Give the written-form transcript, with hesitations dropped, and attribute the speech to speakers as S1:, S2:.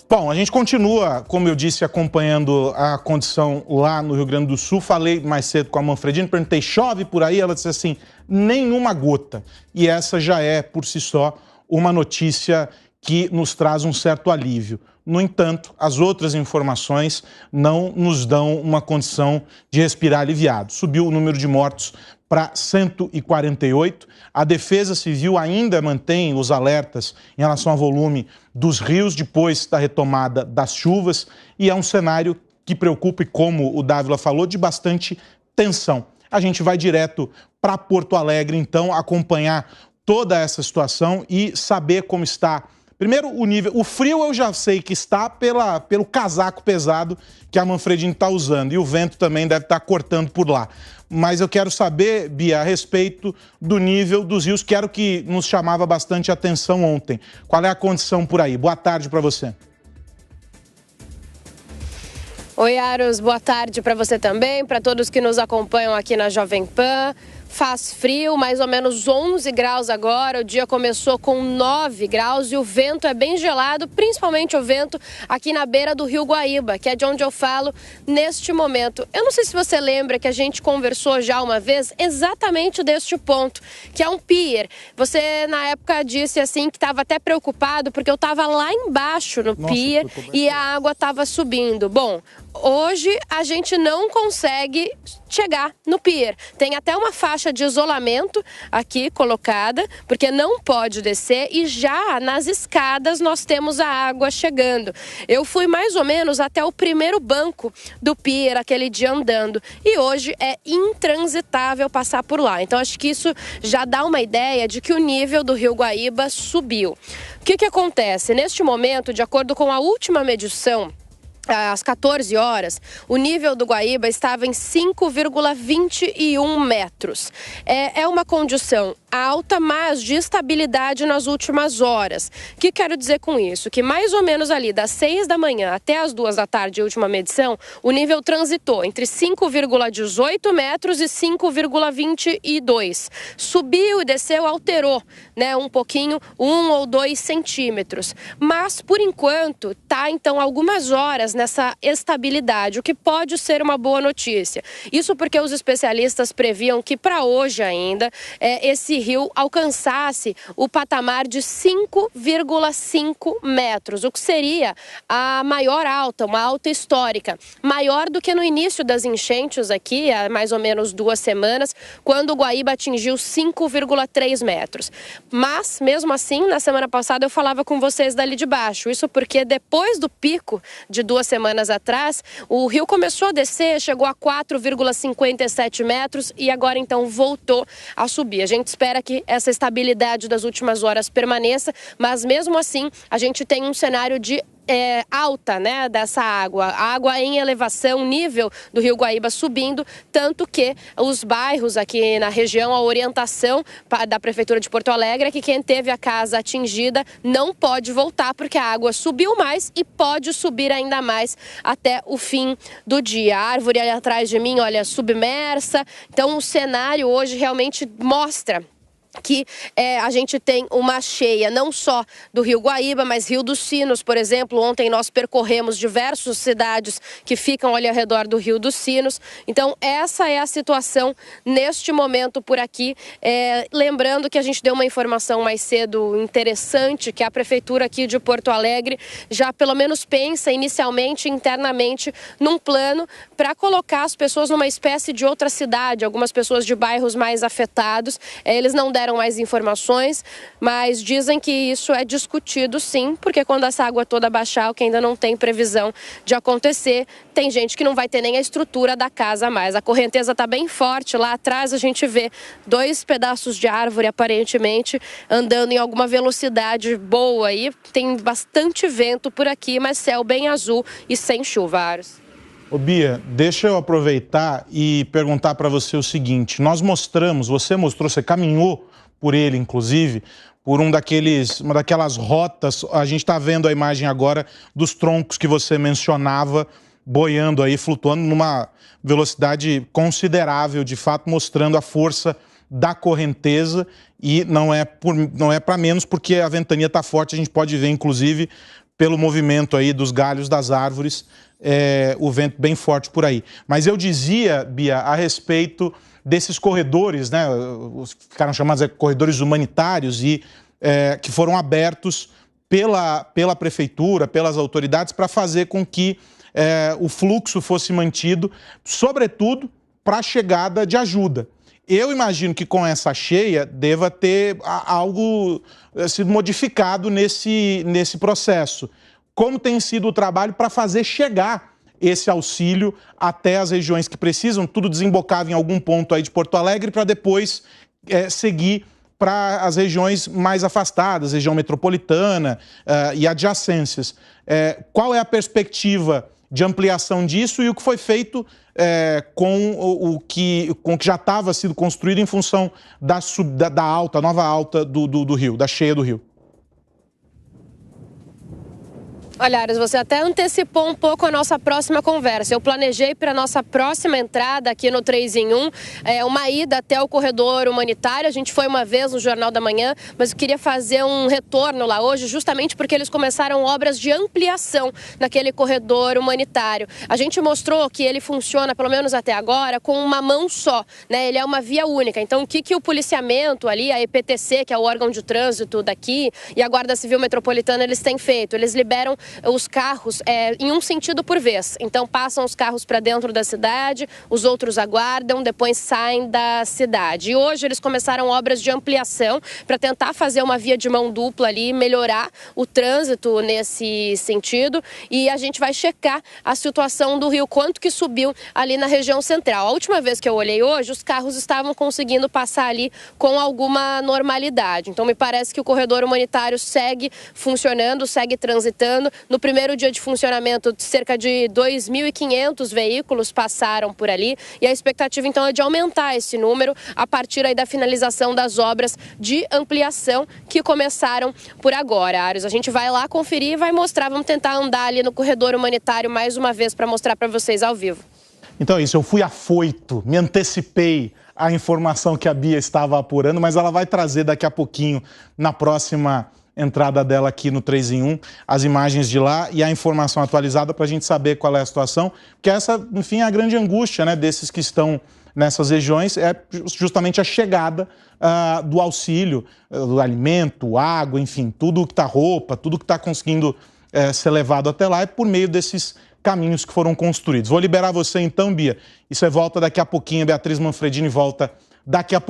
S1: Bom, a gente continua, como eu disse, acompanhando a condição lá no Rio Grande do Sul. Falei mais cedo com a Manfredini, perguntei, chove por aí? Ela disse assim, nenhuma gota. E essa já é, por si só, uma notícia que nos traz um certo alívio. No entanto, as outras informações não nos dão uma condição de respirar aliviado. Subiu o número de mortos para 148. A Defesa Civil ainda mantém os alertas em relação ao volume dos rios depois da retomada das chuvas e é um cenário que preocupa e, como o Dávila falou, de bastante tensão. A gente vai direto para Porto Alegre, então, acompanhar toda essa situação e saber como está. Primeiro, o nível. O frio eu já sei que está pelo casaco pesado que a Manfredini está usando. E o vento também deve estar cortando por lá. Mas eu quero saber, Bia, a respeito do nível dos rios, que era o que nos chamava bastante atenção ontem. Qual é a condição por aí? Boa tarde para você.
S2: Oi, Aros. Boa tarde para você também, para todos que nos acompanham aqui na Jovem Pan. Faz frio, mais ou menos 11 graus agora, o dia começou com 9 graus e o vento é bem gelado, principalmente o vento aqui na beira do Rio Guaíba, que é de onde eu falo neste momento. Eu não sei se você lembra que a gente conversou já uma vez exatamente deste ponto, que é um pier. Você na época disse assim que estava até preocupado porque eu estava lá embaixo no pier e a água estava subindo. Bom, hoje a gente não consegue chegar no pier. Tem até uma faixa de isolamento aqui colocada, porque não pode descer e já nas escadas nós temos a água chegando. Eu fui mais ou menos até o primeiro banco do pier aquele dia andando e hoje é intransitável passar por lá. Então acho que isso já dá uma ideia de que o nível do Rio Guaíba subiu. O que acontece? Neste momento, de acordo com a última medição, às 14 horas, o nível do Guaíba estava em 5,21 metros. É uma condição alta, mas de estabilidade nas últimas horas. O que quero dizer com isso? Que mais ou menos ali das 6 da manhã até as 2 da tarde, última medição, o nível transitou entre 5,18 metros e 5,22. Subiu e desceu, alterou, né, um pouquinho, 1 ou 2 centímetros. Mas, por enquanto, tá então algumas horas nessa estabilidade, o que pode ser uma boa notícia. Isso porque os especialistas previam que para hoje ainda esse rio alcançasse o patamar de 5,5 metros, o que seria a maior alta, uma alta histórica, maior do que no início das enchentes aqui, há mais ou menos 2 semanas, quando o Guaíba atingiu 5,3 metros. Mas, mesmo assim, na semana passada eu falava com vocês dali de baixo, isso porque depois do pico de 2 semanas atrás, o rio começou a descer, chegou a 4,57 metros e agora então voltou a subir. A gente espera que essa estabilidade das últimas horas permaneça, mas mesmo assim a gente tem um cenário de alta, né, dessa água. A água em elevação, nível do Rio Guaíba subindo, tanto que os bairros aqui na região, a orientação da Prefeitura de Porto Alegre é que quem teve a casa atingida não pode voltar, porque a água subiu mais e pode subir ainda mais até o fim do dia. A árvore ali atrás de mim, olha, submersa. Então o cenário hoje realmente mostra que a gente tem uma cheia não só do Rio Guaíba, mas Rio dos Sinos, por exemplo. Ontem nós percorremos diversas cidades que ficam ali ao redor do Rio dos Sinos. Então essa é a situação neste momento por aqui. Lembrando que a gente deu uma informação mais cedo interessante, que a Prefeitura aqui de Porto Alegre já pelo menos pensa inicialmente, internamente, num plano para colocar as pessoas numa espécie de outra cidade, algumas pessoas de bairros mais afetados. Eles não deram mais informações, mas dizem que isso é discutido sim, porque quando essa água toda baixar, o que ainda não tem previsão de acontecer, tem gente que não vai ter nem a estrutura da casa mais. A correnteza está bem forte, lá atrás a gente vê 2 pedaços de árvore aparentemente andando em alguma velocidade boa aí, tem bastante vento por aqui, mas céu bem azul e sem chuva, Aros.
S1: Ô Bia, deixa eu aproveitar e perguntar para você o seguinte, você caminhou por ele, inclusive, por uma daquelas rotas, a gente está vendo a imagem agora dos troncos que você mencionava, boiando aí, flutuando numa velocidade considerável, de fato, mostrando a força da correnteza e não é para menos porque a ventania está forte, a gente pode ver, inclusive, pelo movimento aí dos galhos das árvores, o vento bem forte por aí. Mas eu dizia, Bia, a respeito desses corredores, né, ficaram chamados de corredores humanitários e que foram abertos pela prefeitura, pelas autoridades, para fazer com que o fluxo fosse mantido, sobretudo para a chegada de ajuda. Eu imagino que com essa cheia deva ter algo sido modificado nesse processo. Como tem sido o trabalho para fazer chegar esse auxílio até as regiões que precisam? Tudo desembocava em algum ponto aí de Porto Alegre para depois seguir para as regiões mais afastadas, região metropolitana e adjacências. Qual é a perspectiva de ampliação disso e o que foi feito com o que já estava sendo construído em função da nova alta do rio, da cheia do rio?
S2: Olha, Ares, você até antecipou um pouco a nossa próxima conversa. Eu planejei para a nossa próxima entrada aqui no 3 em 1, uma ida até o corredor humanitário. A gente foi uma vez no Jornal da Manhã, mas eu queria fazer um retorno lá hoje, justamente porque eles começaram obras de ampliação naquele corredor humanitário. A gente mostrou que ele funciona, pelo menos até agora, com uma mão só, né? Ele é uma via única. Então, o que o policiamento ali, a EPTC, que é o órgão de trânsito daqui, e a Guarda Civil Metropolitana, eles têm feito? Eles liberam os carros em um sentido por vez. Então passam os carros para dentro da cidade, os outros aguardam, depois saem da cidade. E hoje eles começaram obras de ampliação para tentar fazer uma via de mão dupla ali, melhorar o trânsito nesse sentido. E a gente vai checar a situação do rio, quanto que subiu ali na região central. A última vez que eu olhei hoje, os carros estavam conseguindo passar ali com alguma normalidade. Então me parece que o corredor humanitário segue funcionando, segue transitando. No primeiro dia de funcionamento, cerca de 2.500 veículos passaram por ali e a expectativa então é de aumentar esse número a partir aí da finalização das obras de ampliação que começaram por agora. Ares, a gente vai lá conferir e vai mostrar, vamos tentar andar ali no corredor humanitário mais uma vez para mostrar para vocês ao vivo.
S1: Então é isso, eu fui afoito, me antecipei à informação que a Bia estava apurando, mas ela vai trazer daqui a pouquinho na próxima entrada dela aqui no 3 em 1, as imagens de lá e a informação atualizada para a gente saber qual é a situação, porque essa, enfim, é a grande angústia, né, desses que estão nessas regiões, é justamente a chegada do auxílio, do alimento, água, enfim, tudo que está roupa, tudo que está conseguindo ser levado até lá é por meio desses caminhos que foram construídos. Vou liberar você então, Bia, e você volta daqui a pouquinho, a Beatriz Manfredini volta daqui a pouquinho.